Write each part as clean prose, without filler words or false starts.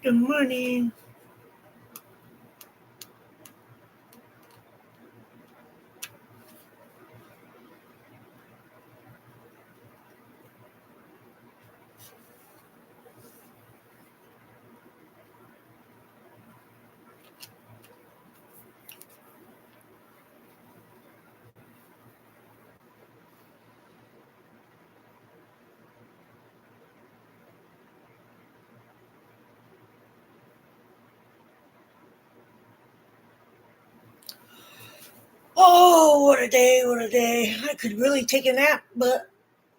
Good morning. Oh, what a day, what a day. I could really take a nap, but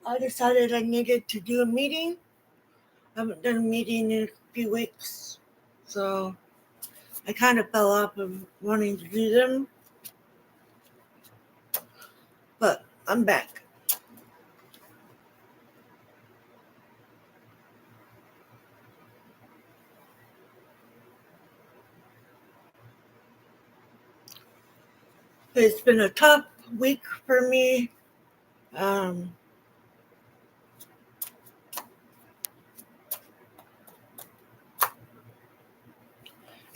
I decided I needed to do a meeting. I haven't done a meeting in a few weeks, so I kind of fell off of wanting to do them, but I'm back. It's been a tough week for me. Um,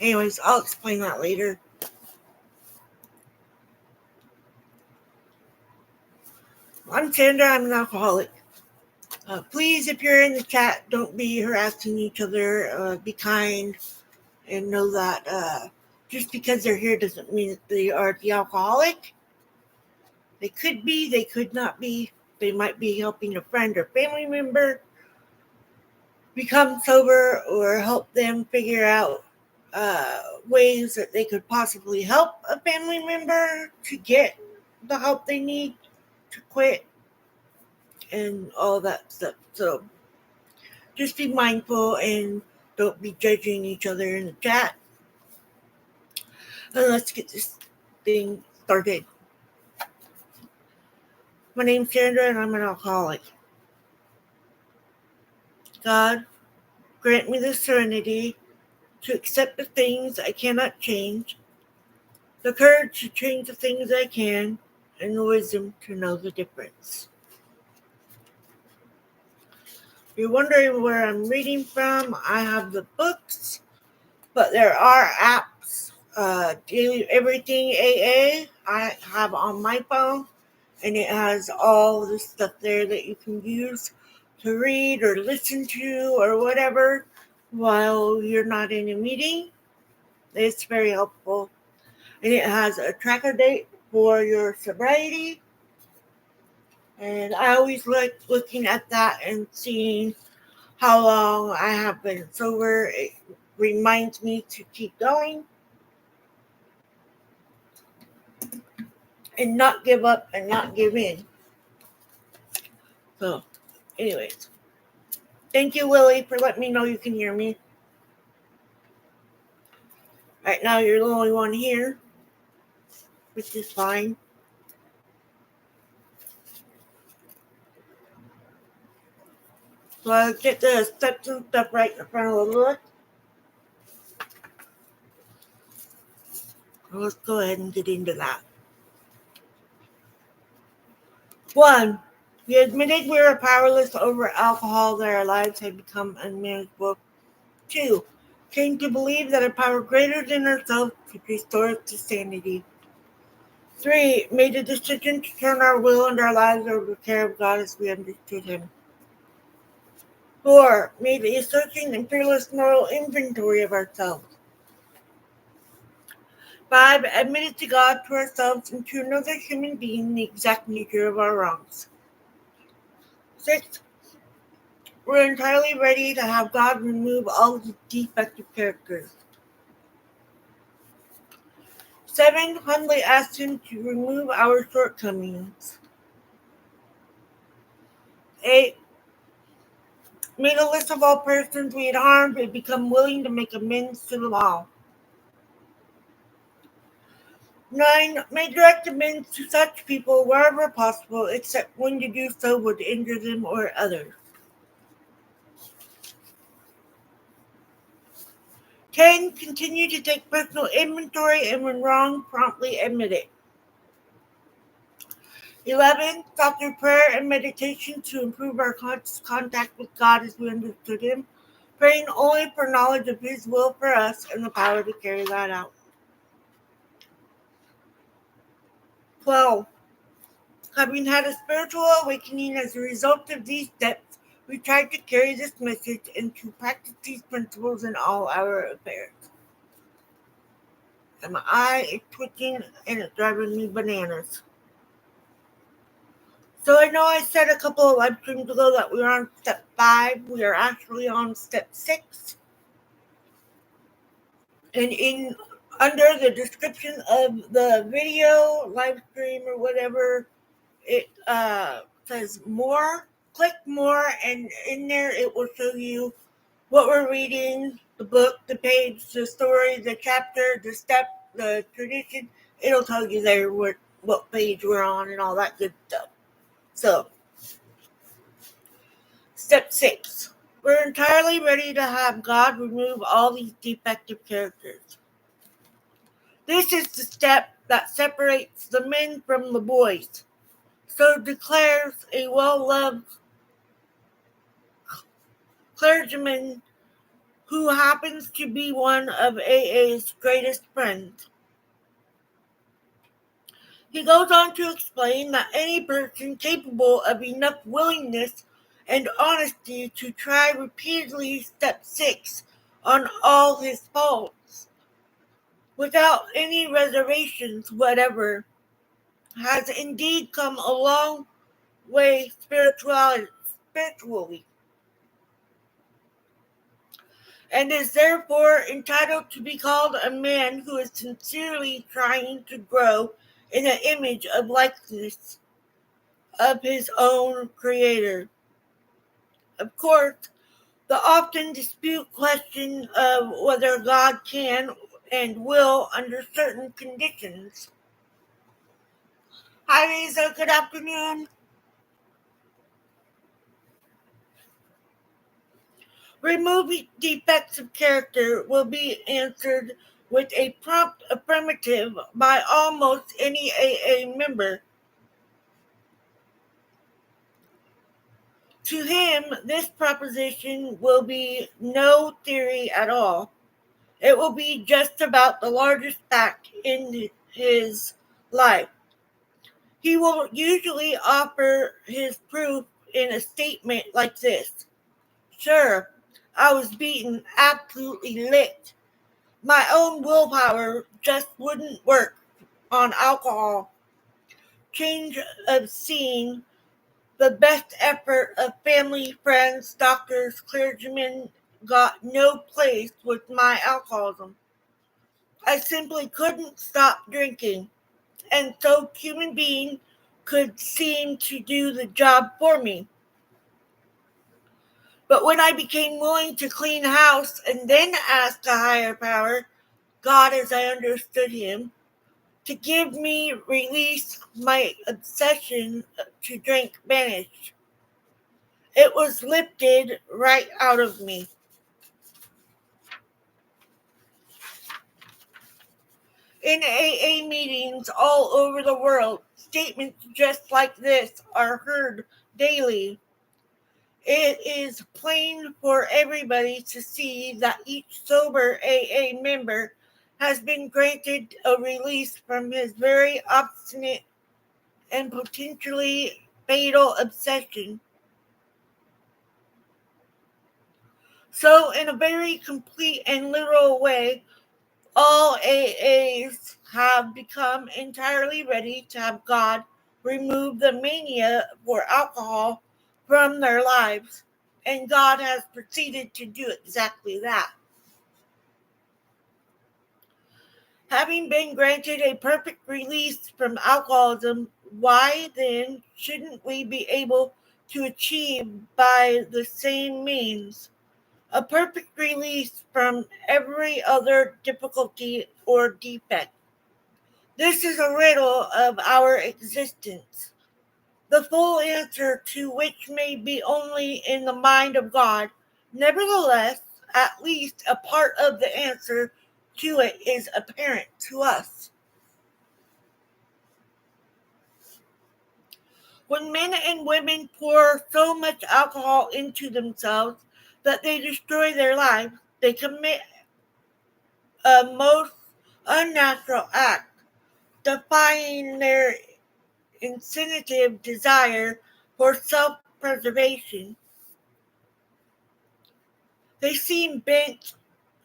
Anyways, I'll explain that later. I'm Sandra, I'm an alcoholic. Please, if you're in the chat, don't be harassing each other. Be kind and know that just because they're here doesn't mean that they are the alcoholic. They could be, they could not be. They might be helping a friend or family member become sober or help them figure out ways that they could possibly help a family member to get the help they need to quit and all that stuff. So just be mindful and don't be judging each other in the chat. And let's get this thing started. My name's Sandra and I'm an alcoholic. God, grant me the serenity to accept the things I cannot change, the courage to change the things I can, and the wisdom to know the difference. If you're wondering where I'm reading from, I have the books, but there are apps. Daily Everything AA I have on my phone, and it has all the stuff there that you can use to read or listen to or whatever while you're not in a meeting. It's very helpful. And it has a tracker date for your sobriety. And I always like looking at that and seeing how long I have been sober. It reminds me to keep going and not give up and not give in. So, anyways, thank you, Willie, for letting me know you can hear me. Right now, you're the only one here, which is fine. So I'll get the steps and stuff right in front of the look. Let's go ahead and get into that. 1. We admitted we were powerless over alcohol, that our lives had become unmanageable. 2. Came to believe that a power greater than ourselves could restore us to sanity. 3. Made a decision to turn our will and our lives over to the care of God as we understood Him. 4. Made a searching and fearless moral inventory of ourselves. 5. Admitted to God, to ourselves, and to another human being the exact nature of our wrongs. 6. We're entirely ready to have God remove all the defective characters. 7. Humbly asked Him to remove our shortcomings. 8. Made a list of all persons we had harmed and become willing to make amends to them all. 9. Made direct amends to such people wherever possible, except when to do so would injure them or others. 10. Continue to take personal inventory and when wrong, promptly admit it. 11. Sought through prayer and meditation to improve our contact with God as we understood Him, praying only for knowledge of His will for us and the power to carry that out. 12. Having had a spiritual awakening as a result of these steps, we try to carry this message and to practice these principles in all our affairs. And my eye is twitching and it's driving me bananas. So I know I said a couple of live streams ago that we were on step 5. We are actually on step 6. And under the description of the video, live stream, or whatever, it says more. Click more, and in there it will show you what we're reading, the book, the page, the story, the chapter, the step, the tradition. It'll tell you there what page we're on and all that good stuff. So, step 6. We're entirely ready to have God remove all these defective characters. This is the step that separates the men from the boys. So declares a well-loved clergyman who happens to be one of AA's greatest friends. He goes on to explain that any person capable of enough willingness and honesty to try repeatedly step 6 on all his faults, without any reservations whatever, has indeed come a long way spiritually, and is therefore entitled to be called a man who is sincerely trying to grow in the image of likeness of his own Creator. Of course, the often disputed question of whether God can and will, under certain conditions. Hi, Lisa. Good afternoon. Removing defects of character will be answered with a prompt affirmative by almost any AA member. To him, this proposition will be no theory at all. It will be just about the largest fact in his life. He will usually offer his proof in a statement like this. Sure, I was beaten, absolutely licked. My own willpower just wouldn't work on alcohol. Change of scene, the best effort of family, friends, doctors, clergymen got no place with my alcoholism. I simply couldn't stop drinking, and so human being could seem to do the job for me. But when I became willing to clean house and then ask a higher power, God as I understood him, to give me release, my obsession to drink vanished. It was lifted right out of me. In AA meetings all over the world, statements just like this are heard daily. It is plain for everybody to see that each sober AA member has been granted a release from his very obstinate and potentially fatal obsession. So, in a very complete and literal way, all AAs have become entirely ready to have God remove the mania for alcohol from their lives, and God has proceeded to do exactly that. Having been granted a perfect release from alcoholism, why then shouldn't we be able to achieve by the same means a perfect release from every other difficulty or defect? This is a riddle of our existence, the full answer to which may be only in the mind of God. Nevertheless, at least a part of the answer to it is apparent to us. When men and women pour so much alcohol into themselves that they destroy their lives, they commit a most unnatural act, defying their instinctive desire for self-preservation. They seem bent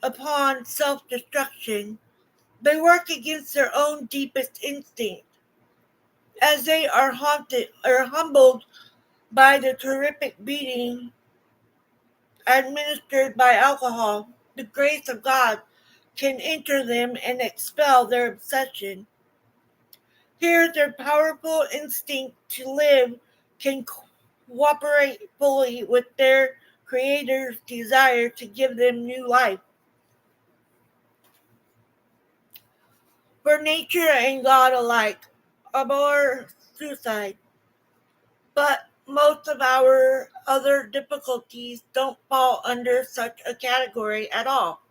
upon self-destruction. They work against their own deepest instinct, as they are haunted or humbled by the terrific beating administered by alcohol. The grace of God can enter them and expel their obsession. Here, their powerful instinct to live can cooperate fully with their Creator's desire to give them new life. For nature and God alike abhor suicide, but most of our other difficulties don't fall under such a category at all.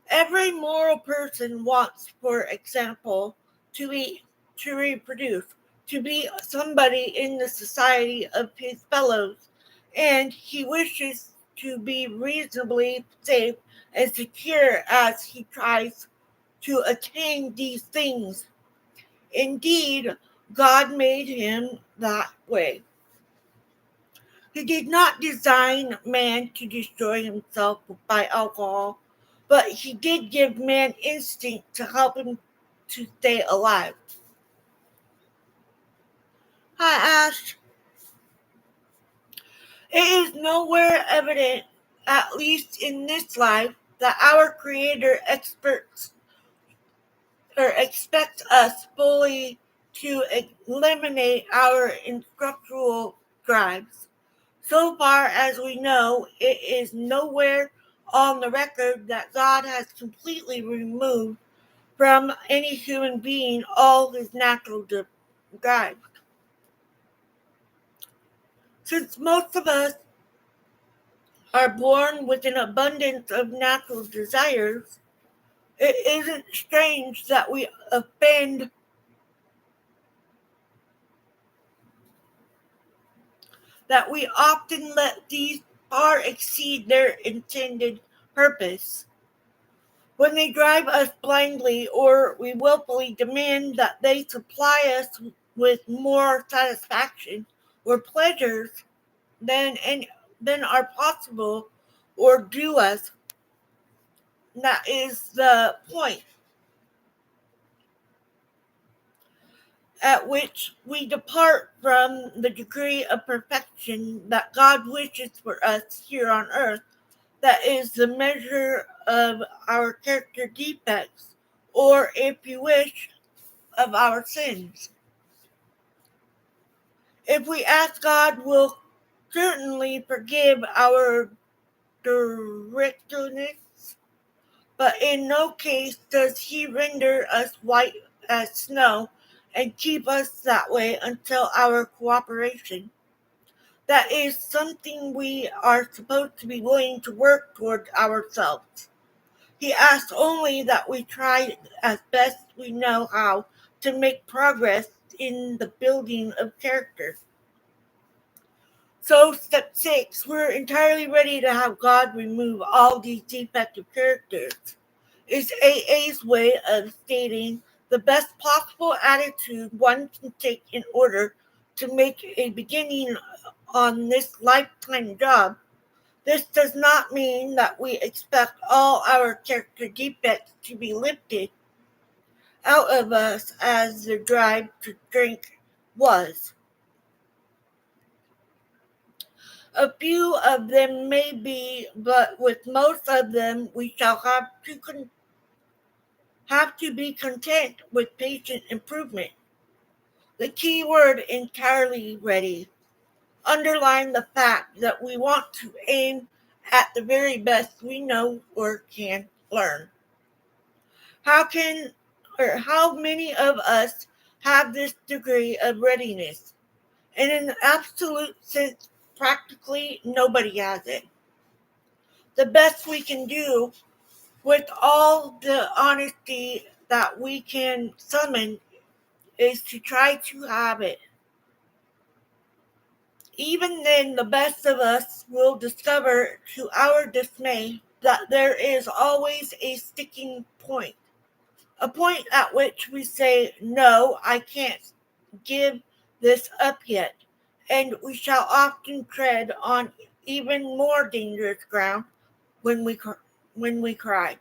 Every moral person wants, for example, to eat, to reproduce, to be somebody in the society of his fellows, and he wishes to be reasonably safe and secure as he tries to attain these things. Indeed, God made him that way. He did not design man to destroy himself by alcohol, but he did give man instinct to help him to stay alive. I asked, it is nowhere evident, at least in this life, that our Creator experts or expects us fully to eliminate our intellectual drives. So far as we know, it is nowhere on the record that God has completely removed from any human being all his natural drives. Since most of us are born with an abundance of natural desires, it isn't strange that we often let these far exceed their intended purpose. When they drive us blindly, or we willfully demand that they supply us with more satisfaction or pleasures than are possible or due us, that is the point at which we depart from the degree of perfection that God wishes for us here on earth. That is the measure of our character defects, or if you wish, of our sins. If we ask, God will certainly forgive our directness, but in no case does he render us white as snow and keep us that way until our cooperation. That is something we are supposed to be willing to work toward ourselves. He asks only that we try as best we know how to make progress in the building of character. So, step 6, we're entirely ready to have God remove all these defective characters. Is AA's way of stating the best possible attitude one can take in order to make a beginning on this lifetime job. This does not mean that we expect all our character defects to be lifted out of us as the drive to drink was. A few of them may be, but with most of them we shall have to be content with patient improvement. The key word, entirely ready, underline the fact that we want to aim at the very best we know or can learn. How many of us have this degree of readiness? In an absolute sense, practically nobody has it. The best we can do, with all the honesty that we can summon, is to try to have it. Even then, the best of us will discover to our dismay that there is always a sticking point, a point at which we say, "No, I can't give this up yet," and we shall often tread on even more dangerous ground when we cry,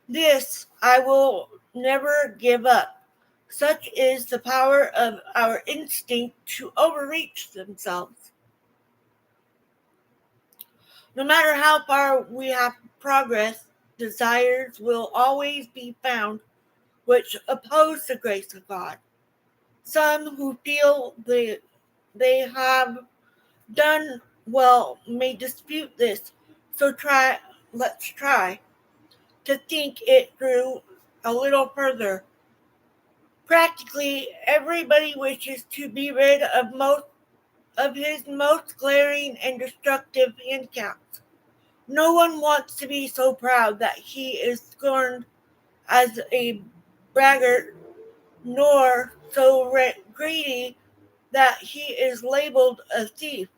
"This I will never give up." Such is the power of our instinct to overreach themselves. No matter how far we have progressed, desires will always be found which oppose the grace of God. Some who feel they have done well may dispute this, so let's try to think it through a little further. Practically everybody wishes to be rid of most of his most glaring and destructive handicaps. No one wants to be so proud that he is scorned as a braggart, nor so greedy that he is labeled a thief.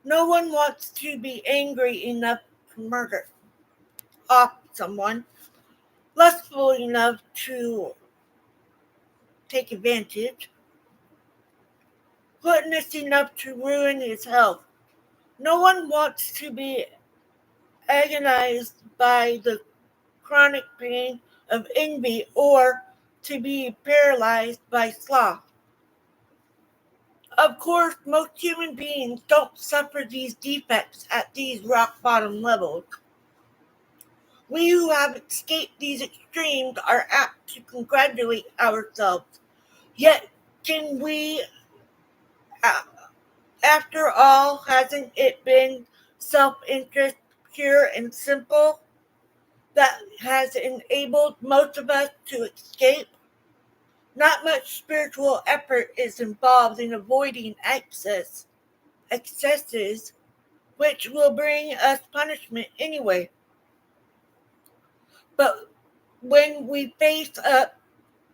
No one wants to be angry enough to murder off someone, lustful enough to take advantage, gluttonous enough to ruin his health. No one wants to be agonized by the chronic pain of envy or to be paralyzed by sloth. Of course, most human beings don't suffer these defects at these rock bottom levels. We who have escaped these extremes are apt to congratulate ourselves. Yet, can we, after all, hasn't it been self interest, pure and simple, that has enabled most of us to escape? Not much spiritual effort is involved in avoiding excesses, which will bring us punishment anyway. But when we face up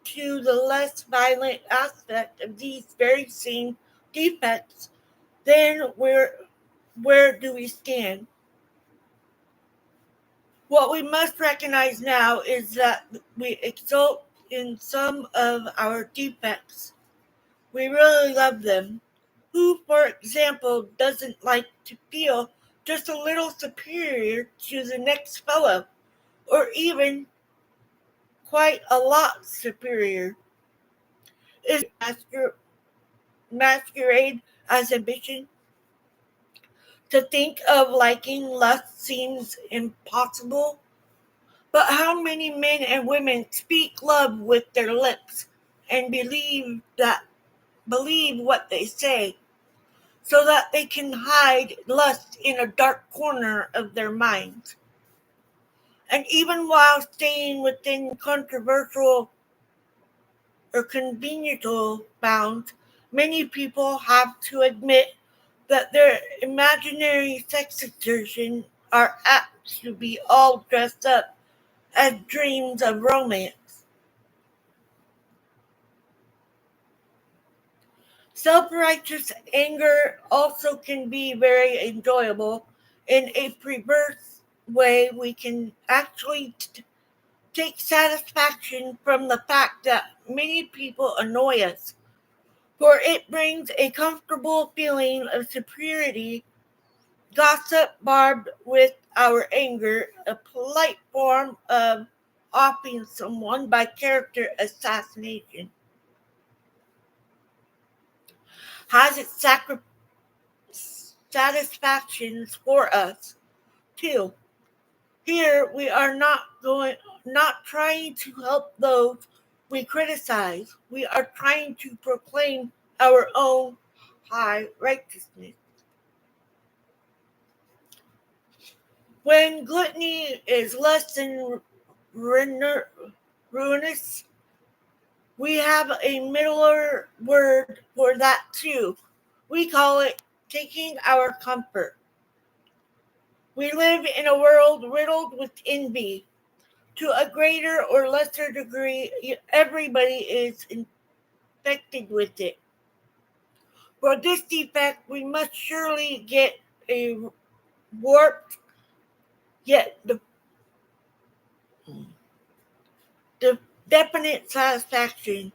to the less violent aspect of these very same defects, then where do we stand? What we must recognize now is that we exult in some of our defects. We really love them. Who, for example, doesn't like to feel just a little superior to the next fellow, or even quite a lot superior? Is masquerade as ambition? To think of liking lust seems impossible. But how many men and women speak love with their lips and believe what they say, so that they can hide lust in a dark corner of their minds? And even while staying within controversial or conventional bounds, many people have to admit that their imaginary sex exertions are apt to be all dressed up as dreams of romance. Self-righteous anger also can be very enjoyable. In a perverse way, we can actually take satisfaction from the fact that many people annoy us, for it brings a comfortable feeling of superiority. Gossip barbed with our anger, a polite form of offing someone by character assassination, has its satisfactions for us too. Here we are not trying to help those we criticize. We are trying to proclaim our own high righteousness. When gluttony is less than ruinous, we have a middler word for that too. We call it taking our comfort. We live in a world riddled with envy. To a greater or lesser degree, everybody is infected with it. For this defect, we must surely get a warped yet the definite satisfaction.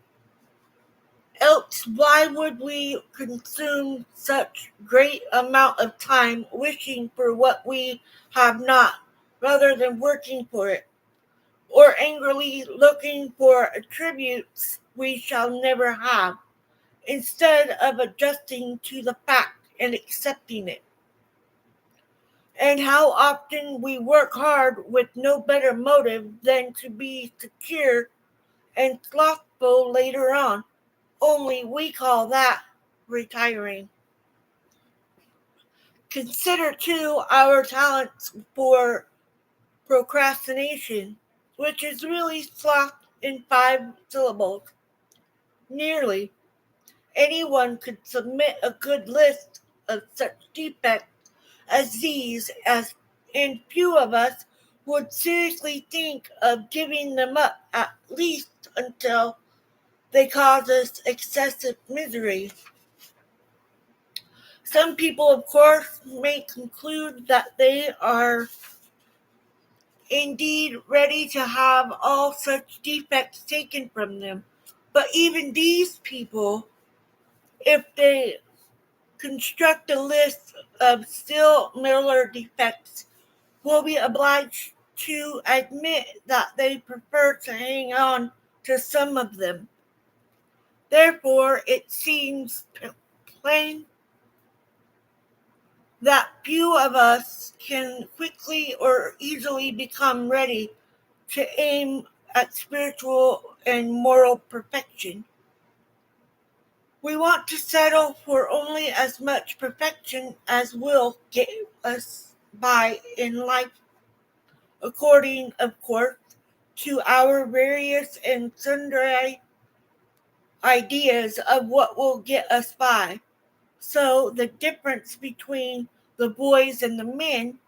Else why would we consume such great amount of time wishing for what we have not, rather than working for it, or angrily looking for attributes we shall never have, instead of adjusting to the fact and accepting it? And how often we work hard with no better motive than to be secure and slothful later on. Only we call that retiring. Consider too our talents for procrastination, which is really sloth in 5 syllables. Nearly anyone could submit a good list of such defects as these, and few of us would seriously think of giving them up, at least until they cause us excessive misery. Some people, of course, may conclude that they are indeed ready to have all such defects taken from them. But even these people, if they construct a list of still milder defects, will be obliged to admit that they prefer to hang on to some of them. Therefore, it seems plain that few of us can quickly or easily become ready to aim at spiritual and moral perfection. We want to settle for only as much perfection as will get us by in life, according, of course, to our various and sundry ideas of what will get us by. So the difference between the boys and the men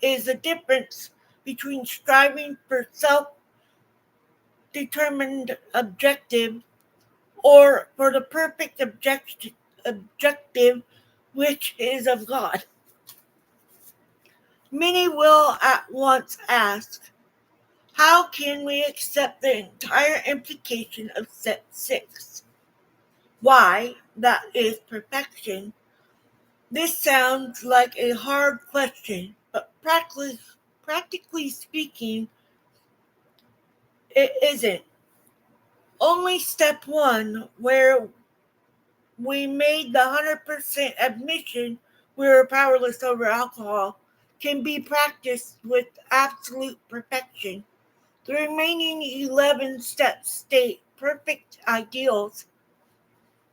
is the difference between striving for self-determined objective or for the perfect objective which is of God. Many will at once ask, how can we accept the entire implication of set 6? Why, that is perfection. This sounds like a hard question, but practically speaking, it isn't. Only step 1, where we made the 100% admission we were powerless over alcohol, can be practiced with absolute perfection. The remaining 11 steps state perfect ideals.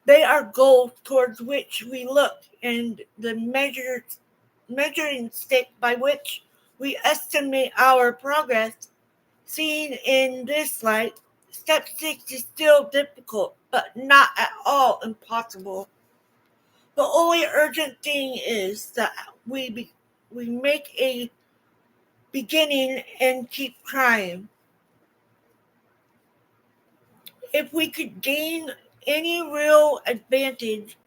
They are goals towards which we look, and the measuring stick by which we estimate our progress. Seen in this light, step 6 is still difficult, but not at all impossible. The only urgent thing is that we make a beginning and keep trying. If we could gain any real advantage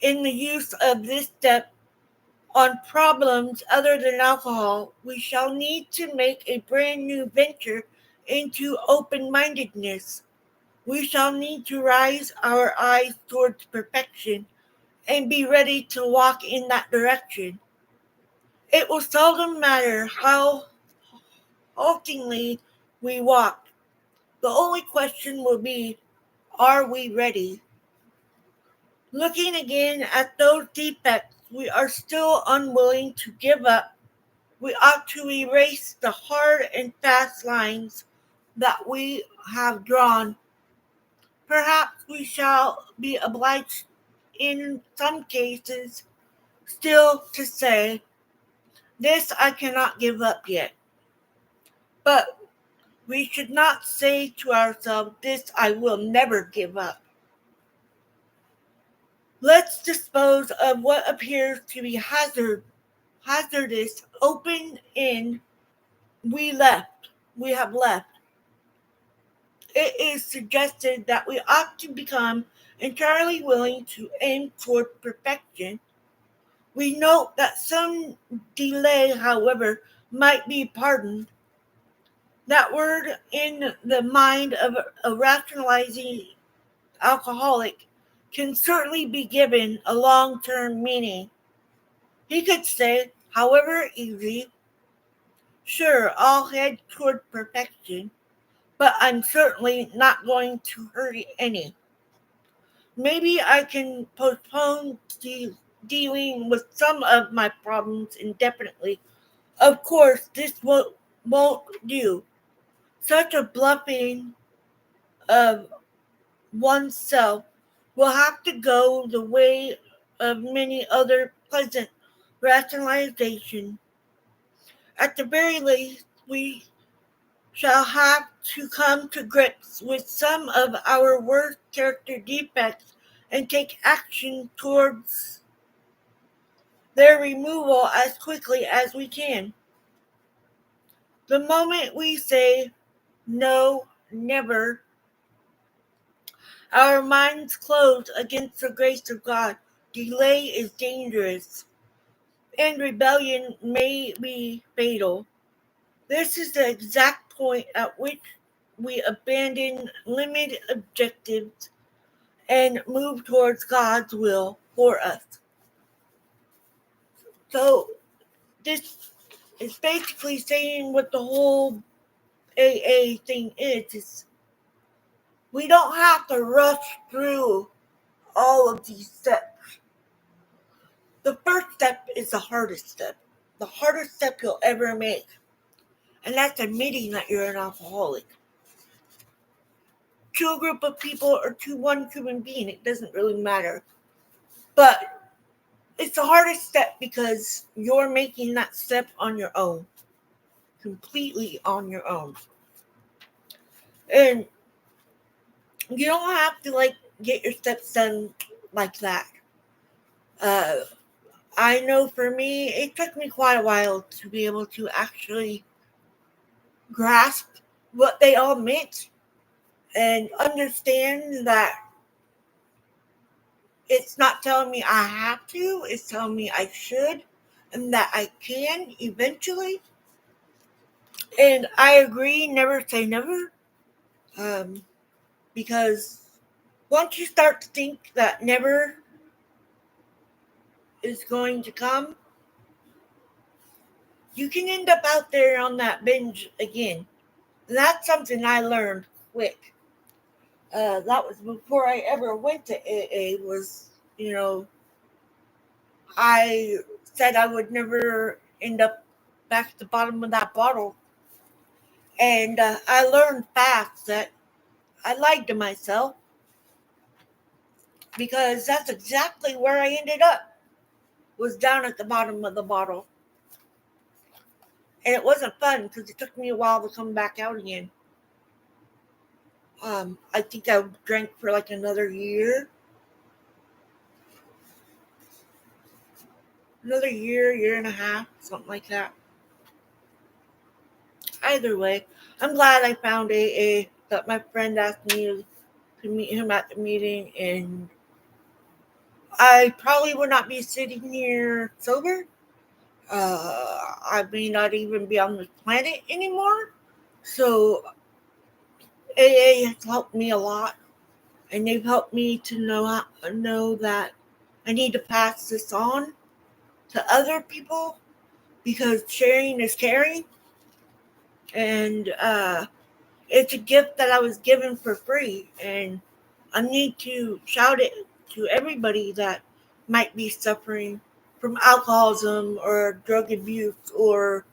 in the use of this step on problems other than alcohol, we shall need to make a brand new venture into open-mindedness. We shall need to raise our eyes towards perfection and be ready to walk in that direction. It will seldom matter how haltingly we walk. The only question will be, are we ready? Looking again at those defects we are still unwilling to give up, we ought to erase the hard and fast lines that we have drawn. Perhaps we shall be obliged in some cases still to say, this I cannot give up yet. But we should not say to ourselves, this I will never give up. Let's dispose of what appears to be hazardous open end we have left. It is suggested that we ought to become entirely willing to aim toward perfection. We note that some delay, however, might be pardoned. That word in the mind of a rationalizing alcoholic can certainly be given a long-term meaning. He could say, however easy, sure, I'll head toward perfection, but I'm certainly not going to hurry any. Maybe I can postpone dealing with some of my problems indefinitely. Of course, this won't do. Such a bluffing of oneself will have to go the way of many other pleasant rationalization. At the very least, we shall have to come to grips with some of our worst character defects and take action towards their removal as quickly as we can. The moment we say no, never, our minds close against the grace of God. Delay is dangerous, and rebellion may be fatal. This is the exact point at which we abandon limited objectives and move towards God's will for us. So, this is basically saying what the whole AA thing is we don't have to rush through all of these steps. The first step is the hardest step, the hardest step you'll ever make, and that's admitting that you're an alcoholic. To a group of people or to one human being, it doesn't really matter. But it's the hardest step because you're making that step on your own, completely on your own. And you don't have to get your steps done like that. I know for me, it took me quite a while to be able to actually grasp what they all meant and understand that it's not telling me I have to, it's telling me I should and that I can eventually. And I agree, never say never, because once you start to think that never is going to come, you can end up out there on that binge again. And that's something I learned quick. That was before I ever went to AA. I said I would never end up back at the bottom of that bottle. And I learned fast that I lied to myself because that's exactly where I ended up, was down at the bottom of the bottle. And it wasn't fun because it took me a while to come back out again. I think I drank for another year. Year and a half, something like that. Either way, I'm glad I found AA. That my friend asked me to meet him at the meeting, and I probably would not be sitting here sober. I may not even be on this planet anymore. So AA has helped me a lot, and they've helped me to know that I need to pass this on to other people because sharing is caring, and it's a gift that I was given for free, and I need to shout it to everybody that might be suffering from alcoholism or drug abuse or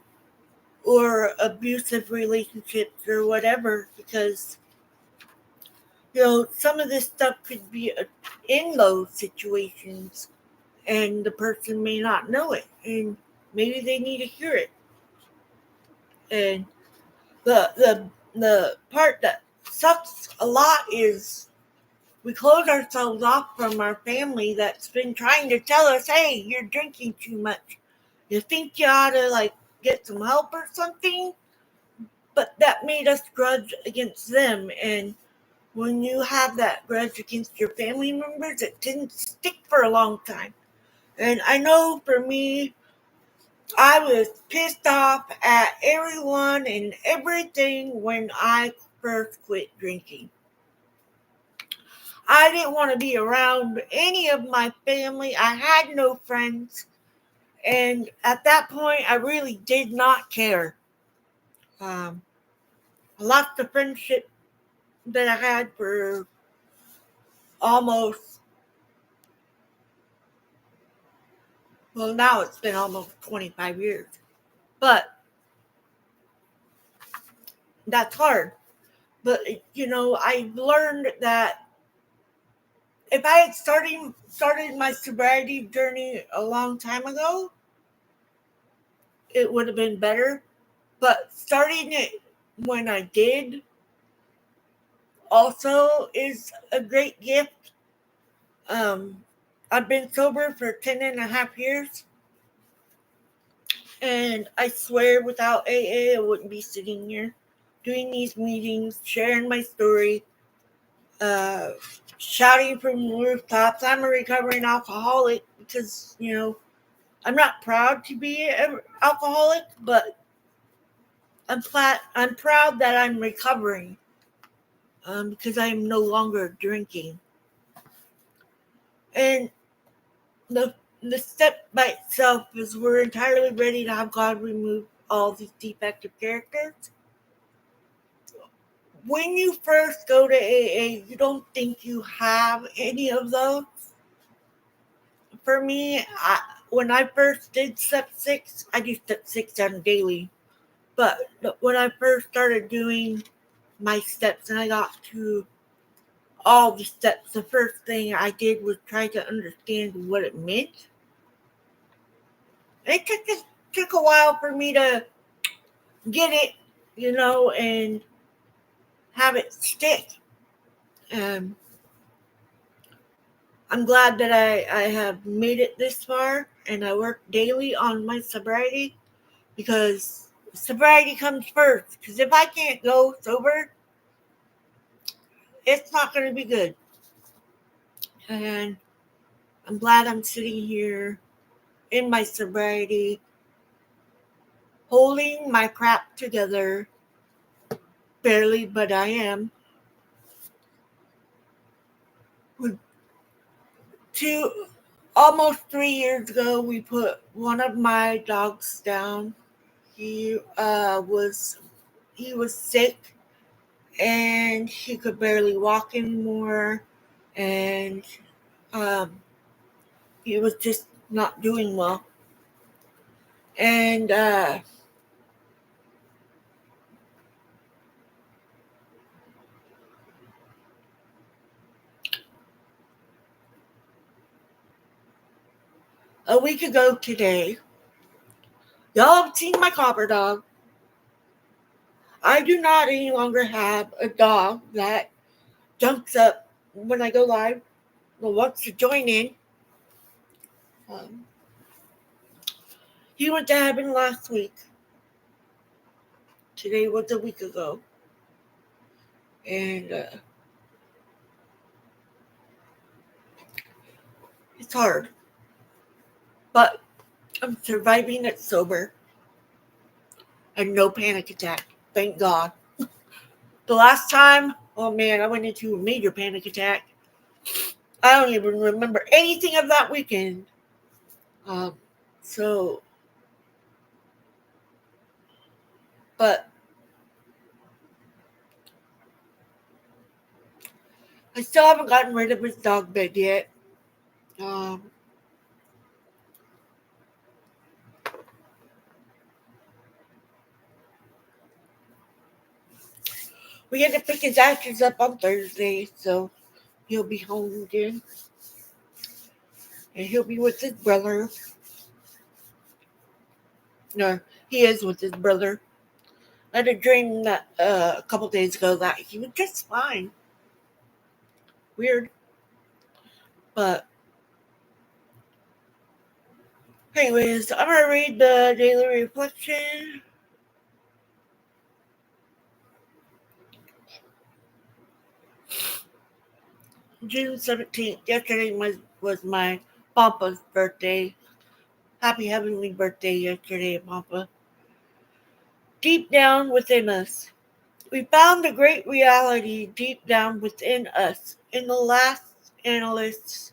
abusive relationships or whatever, because some of this stuff could be in those situations and the person may not know it, and maybe they need to hear it. And the part that sucks a lot is we close ourselves off from our family that's been trying to tell us, hey, you're drinking too much. You think you ought to get some help or something? But that made us grudge against them, and when you have that grudge against your family members, it didn't stick for a long time. And I know for me, I was pissed off at everyone and everything when I first quit drinking. I didn't want to be around any of my family. I had no friends. And at that point, I really did not care. Um, I lost the friendship that I had for almost, well, now it's been almost 25 years. But that's hard. But, I learned that if I had started my sobriety journey a long time ago, it would have been better. But starting it when I did also is a great gift. I've been sober for 10 and a half years, and I swear without AA, I wouldn't be sitting here doing these meetings, sharing my story, uh, shouting from the rooftops. I'm a recovering alcoholic because, I'm not proud to be an alcoholic, but I'm proud that I'm recovering because I am no longer drinking. And the the step by itself is we're entirely ready to have God remove all these defective characters. When you first go to AA, you don't think you have any of those. For me, when I first did step 6, I do step 6 done daily. But when I first started doing my steps and I got to all the steps, the first thing I did was try to understand what it meant. It took a while for me to get it, and have it stick. Um, I'm glad that I have made it this far and I work daily on my sobriety because sobriety comes first. Because if I can't go sober, it's not going to be good. And I'm glad I'm sitting here in my sobriety, holding my crap together, barely, but I am. Two, almost 3 years ago, we put one of my dogs down. He was sick and he could barely walk anymore, and um, he was just not doing well. And a week ago today, y'all have seen my copper dog. I do not any longer have a dog that jumps up when I go live or wants to join in. Um, he went to heaven last week. Today was a week ago. And it's hard. But I'm surviving it sober and no panic attack. Thank God. The last time, oh man, I went into a major panic attack. I don't even remember anything of that weekend. So, but I still haven't gotten rid of his dog bed yet. Um, we had to pick his ashes up on Thursday, so he'll be home again. And he'll be with his brother. No, he is with his brother. I had a dream that a couple days ago that he was just fine. Weird. But anyways, I'm gonna read the daily reflection. June 17th. Yesterday was my Papa's birthday. Happy heavenly birthday yesterday, Papa. Deep down within us, we found the great reality deep down within us. In the last analyst's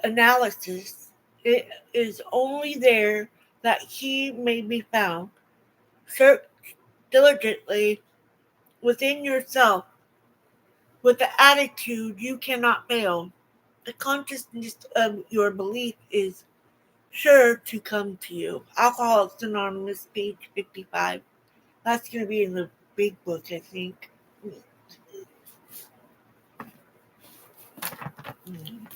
analysis, it is only there that he may be found. Search diligently within yourself with the attitude you cannot fail. The consciousness of your belief is sure to come to you. Alcoholics Anonymous, page 55. That's going to be in the big book, I think. Mm.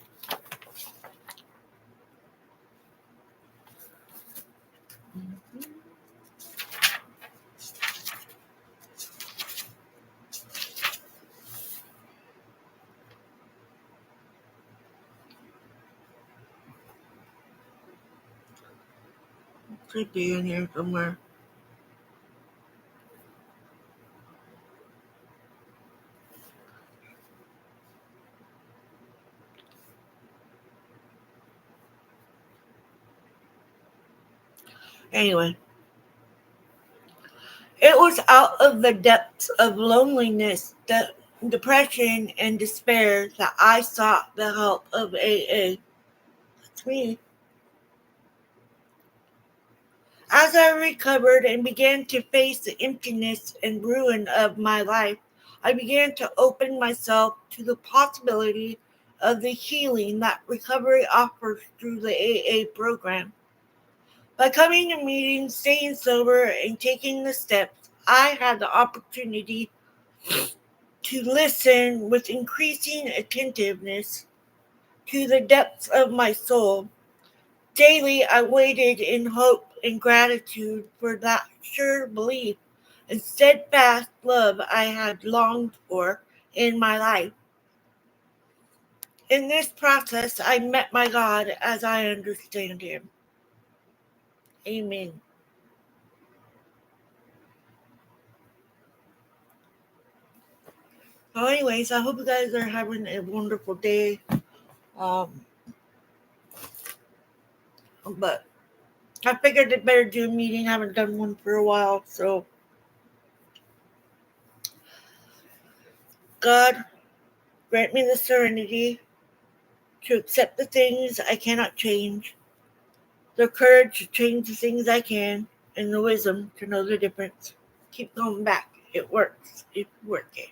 Could be in here somewhere. Anyway, it was out of the depths of loneliness, depression, and despair that I sought the help of AA. That's me. As I recovered and began to face the emptiness and ruin of my life, I began to open myself to the possibility of the healing that recovery offers through the AA program. By coming to meetings, staying sober, and taking the steps, I had the opportunity to listen with increasing attentiveness to the depths of my soul. Daily, I waited in hope and gratitude for that sure belief and steadfast love I had longed for in my life. In this process, I met my God as I understand Him. Amen. So, anyways, I hope you guys are having a wonderful day. Um, but I figured I better do a meeting. I haven't done one for a while. So, God, grant me the serenity to accept the things I cannot change, the courage to change the things I can, and the wisdom to know the difference. Keep going back. It works. It's working.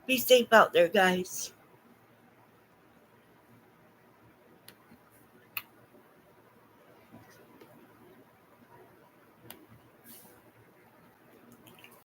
Be safe out there, guys.